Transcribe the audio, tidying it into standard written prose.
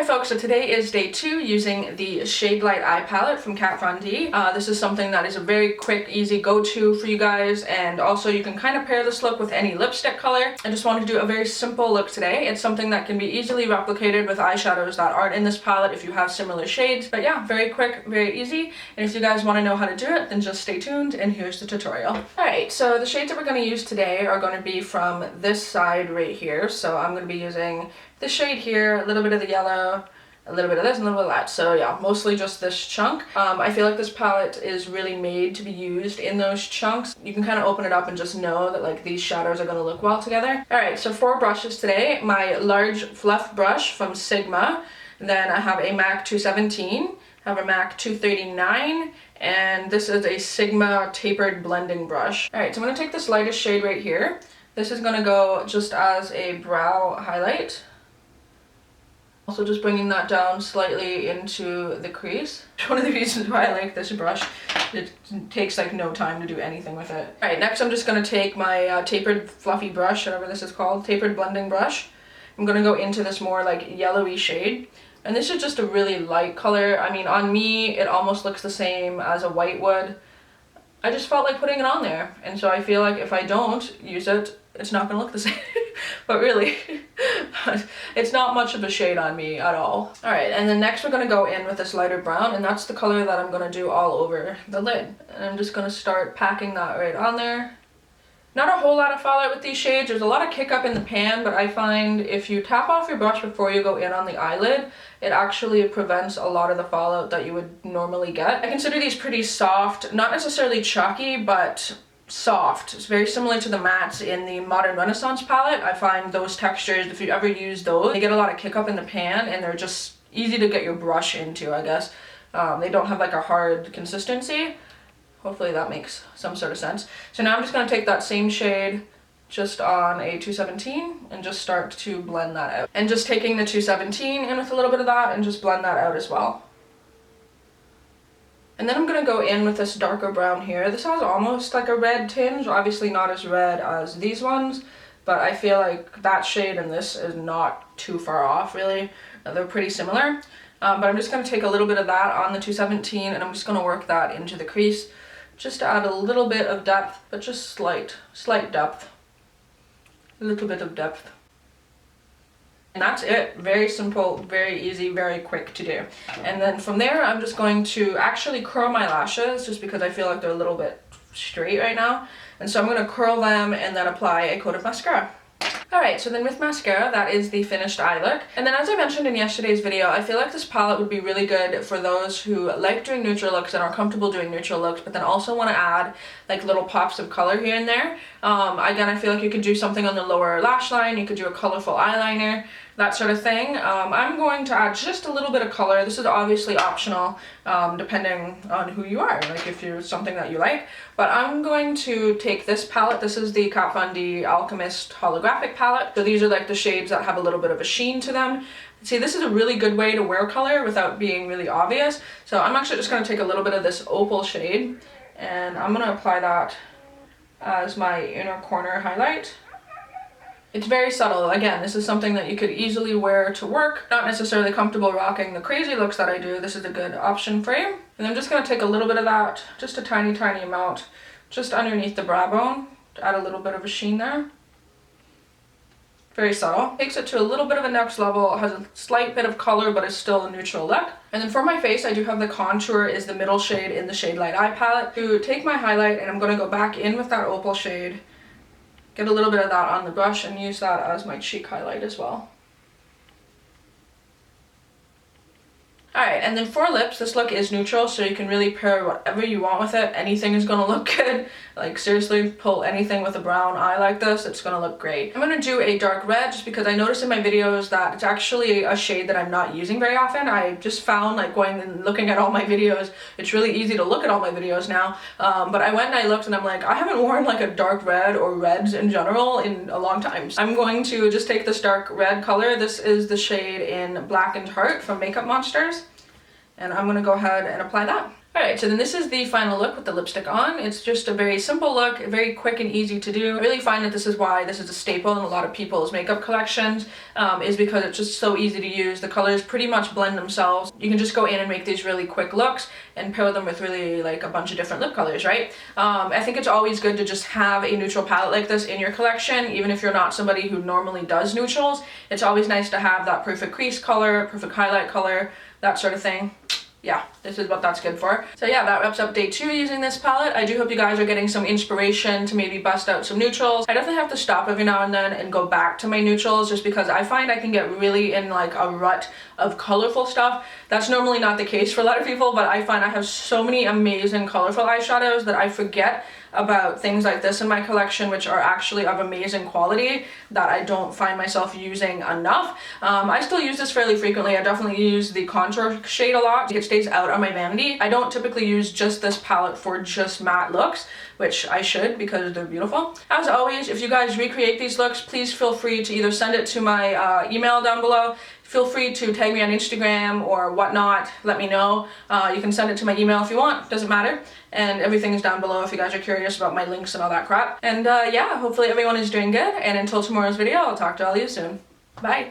Hi folks, so today is day 2 using the Shade Light Eye Palette from Kat Von D. This is something that is a very quick, easy go-to for you guys, and also you can kind of pair this look with any lipstick color. I just wanted to do a very simple look today. It's something that can be easily replicated with eyeshadows that aren't in this palette if you have similar shades. But yeah, very quick, very easy, and if you guys want to know how to do it, then just stay tuned and here's the tutorial. Alright, so the shades that we're going to use today are going to be from this side right here. So I'm going to be using this shade here, a little bit of the yellow, a little bit of this, and a little bit of that. So yeah, mostly just this chunk. I feel like this palette is really made to be used in those chunks. You can kind of open it up and just know that like these shadows are going to look well together. Alright, so 4 brushes today. My large fluff brush from Sigma. Then I have a MAC 217. I have a MAC 239. And this is a Sigma tapered blending brush. Alright, so I'm going to take this lightest shade right here. This is going to go just as a brow highlight. Also just bringing that down slightly into the crease. One of the reasons why I like this brush, it takes like no time to do anything with it. Alright, next I'm just going to take my tapered fluffy brush, whatever this is called, tapered blending brush. I'm going to go into this more like yellowy shade. And this is just a really light color. I mean, on me it almost looks the same as a white would. I just felt like putting it on there. And so I feel like if I don't use it, it's not going to look the same. But really, it's not much of a shade on me at all. Alright, and then next we're going to go in with this lighter brown, and that's the color that I'm going to do all over the lid. And I'm just going to start packing that right on there. Not a whole lot of fallout with these shades. There's a lot of kick up in the pan, but I find if you tap off your brush before you go in on the eyelid, it actually prevents a lot of the fallout that you would normally get. I consider these pretty soft, not necessarily chalky, but soft. It's very similar to the mattes in the Modern Renaissance palette. I find those textures, if you ever use those, they get a lot of kick up in the pan and they're just easy to get your brush into, I guess. They don't have like a hard consistency. Hopefully that makes some sort of sense. So now I'm just going to take that same shade just on a 217 and just start to blend that out. And just taking the 217 in with a little bit of that and just blend that out as well. And then I'm going to go in with this darker brown here. This has almost like a red tinge, obviously not as red as these ones, but I feel like that shade and this is not too far off really. They're pretty similar. But I'm just going to take a little bit of that on the 217 and I'm just going to work that into the crease. Just to add a little bit of depth, but just slight depth. A little bit of depth. And that's it. Very simple, very easy, very quick to do. And then from there, I'm just going to actually curl my lashes just because I feel like they're a little bit straight right now. And so I'm going to curl them and then apply a coat of mascara. Alright, so then with mascara, that is the finished eye look. And then as I mentioned in yesterday's video, I feel like this palette would be really good for those who like doing neutral looks and are comfortable doing neutral looks, but then also want to add like little pops of color here and there. Again, I feel like you could do something on the lower lash line, you could do a colorful eyeliner, that sort of thing. I'm going to add just a little bit of color. This is obviously optional, depending on who you are, like if you're something that you like. But I'm going to take this palette. This is the Kat Von D Alchemist Holographic palette. So these are like the shades that have a little bit of a sheen to them. See, this is a really good way to wear color without being really obvious. So I'm actually just going to take a little bit of this opal shade and I'm going to apply that as my inner corner highlight. It's very subtle. Again, this is something that you could easily wear to work. Not necessarily comfortable rocking the crazy looks that I do. This is a good option for you. And I'm just going to take a little bit of that, just a tiny amount, just underneath the brow bone to add a little bit of a sheen there. Very subtle. Takes it to a little bit of a next level. It has a slight bit of color, but it's still a neutral look. And then for my face, I do have the contour is the middle shade in the Shade Light Eye Palette. To take my highlight, and I'm going to go back in with that opal shade. Get a little bit of that on the brush and use that as my cheek highlight as well. Alright, and then for lips, this look is neutral, so you can really pair whatever you want with it. Anything is going to look good. Like seriously, pull anything with a brown eye like this, it's going to look great. I'm going to do a dark red just because I noticed in my videos that it's actually a shade that I'm not using very often. I just found like going and looking at all my videos, it's really easy to look at all my videos now. But I went and I looked and I'm like, I haven't worn like a dark red or reds in general in a long time. So I'm going to just take this dark red color. This is the shade in Blackened Heart from Makeup Monsters. And I'm going to go ahead and apply that. Alright, so then this is the final look with the lipstick on. It's just a very simple look, very quick and easy to do. I really find that this is why this is a staple in a lot of people's makeup collections, is because it's just so easy to use. The colors pretty much blend themselves. You can just go in and make these really quick looks and pair them with really like a bunch of different lip colors, right? I think it's always good to just have a neutral palette like this in your collection, even if you're not somebody who normally does neutrals. It's always nice to have that perfect crease color, perfect highlight color, that sort of thing. Yeah, this is what that's good for. So yeah, that wraps up day 2 using this palette. I do hope you guys are getting some inspiration to maybe bust out some neutrals. I definitely have to stop every now and then and go back to my neutrals just because I find I can get really in like a rut of colorful stuff. That's normally not the case for a lot of people, but I find I have so many amazing colorful eyeshadows that I forget about things like this in my collection, which are actually of amazing quality, that I don't find myself using enough. I still use this fairly frequently. I definitely use the contour shade a lot. It stays out on my vanity. I don't typically use just this palette for just matte looks, which I should because they're beautiful. As always, if you guys recreate these looks, please feel free to either send it to my email down below. Feel free to tag me on Instagram or whatnot, let me know. You can send it to my email if you want, doesn't matter. And everything is down below if you guys are curious about my links and all that crap. And yeah, hopefully everyone is doing good. And until tomorrow's video, I'll talk to all of you soon. Bye.